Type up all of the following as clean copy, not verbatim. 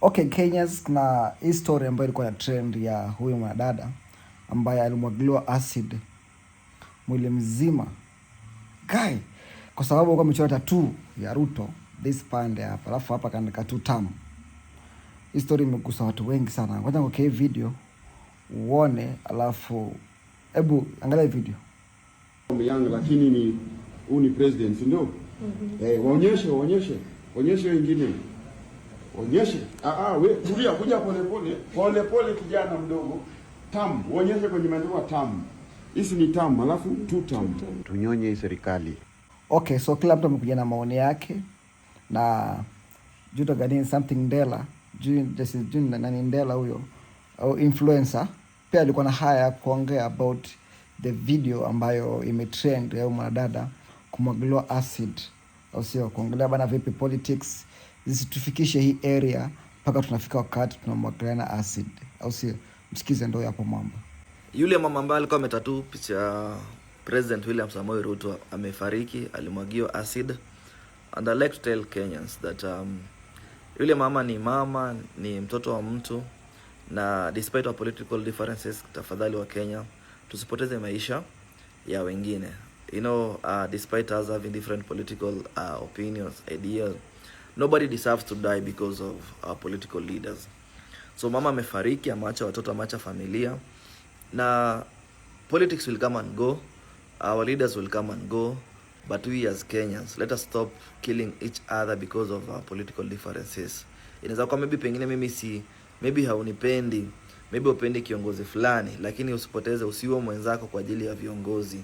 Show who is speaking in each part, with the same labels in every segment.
Speaker 1: Okay, Kenyans, kuna hii story ambayo ilikuwa na trend ya huyu mwanadada ambaye alimwagiliwa acid mwili mzima guy, kwa sababu alikuwa amechora tattoo ya Ruto this pande hapa, alafu hapa kaandika tu tamu. Hii story imegusa watu wengi sana. Ngoja ngokee video uone, alafu hebu angalia video.
Speaker 2: Young, lakini ni huu ni president ndio? Waonyeshe wengine. Onyeshe. We kuja pole kijana mdogo. Tam, uonyeshe kwenye maandiko tam. Hizi ni tam, alafu tu tam. Tunyonye serikali.
Speaker 1: Okay, so kila mtu amekuja na maoni yake na Juda Gadin something Ndela, nani Ndela huyo au influencer pia alikuwa na haya kuongea about the video ambayo imetrend ya mwanadada kumwagiliwa acid, au sio? Kuongelea bana vipi politics zisitufikishe hii area mpaka tunafika wakati tunamwagiliana acid, au sio? Msikize ndio hapo mama.
Speaker 3: Yule mama ambaye alikuwa ametatu picha President William Samoei Ruto amefariki, alimwagiwa acid. And I like to tell Kenyans that yule mama ni mtoto wa mtu, na despite our political differences, tafadhali wa Kenya tusipoteze maisha ya wengine. You know, despite us having different political opinions, ideas, nobody deserves to die because of our political leaders. So mama amefariki, ameacha watoto, ameacha familia, na politics will come and go, our leaders will come and go, but we as Kenyans, let us stop killing each other because of our political differences. Inaweza kuwa maybe haunipendi, maybe upendi kiongozi fulani, lakini usipoteze usiwe mwenzako kwa ajili ya viongozi.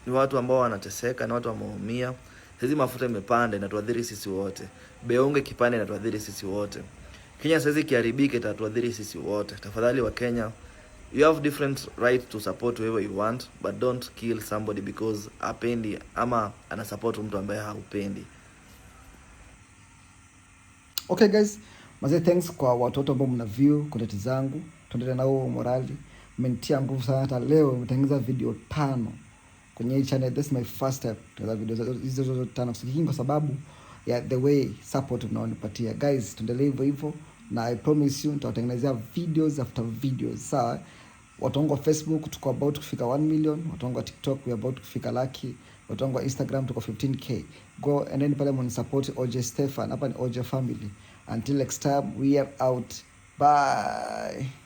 Speaker 3: Ni watu ambao wanateseka, ni watu wameumia. Sisi mafuta imepanda, inatuadhiri sisi wote. Beonge kipande, inatuadhiri sisi wote. Kenya sasa kiharibike, itatuadhiri sisi wote. Tafadhali wa Kenya, you have different right to support whoever you want, but don't kill somebody because apendi ama ana support mtu ambaye haupendi.
Speaker 1: Okay guys, thanks kwa watoto ambao mna view content zangu. Tuendelee nao morali. Mmenitia nguvu sana, hata leo nimetengeneza video 5 kwenye hii channel. This is my first step to video hizo 5 sikini kwa sababu ya the way support mnaonipatia. Guys, tuendelee hivyo na I promise you nitawatengenezea videos after videos. Sawa? Watu wangu wa Facebook tuko about kufika 1 million, watu wangu wa TikTok we about kufika laki, watu wangu wa Instagram tuko 15k. Go and then pale mni support OJ Stefan, hapa ni OJ family. Until next time, we are out. Bye.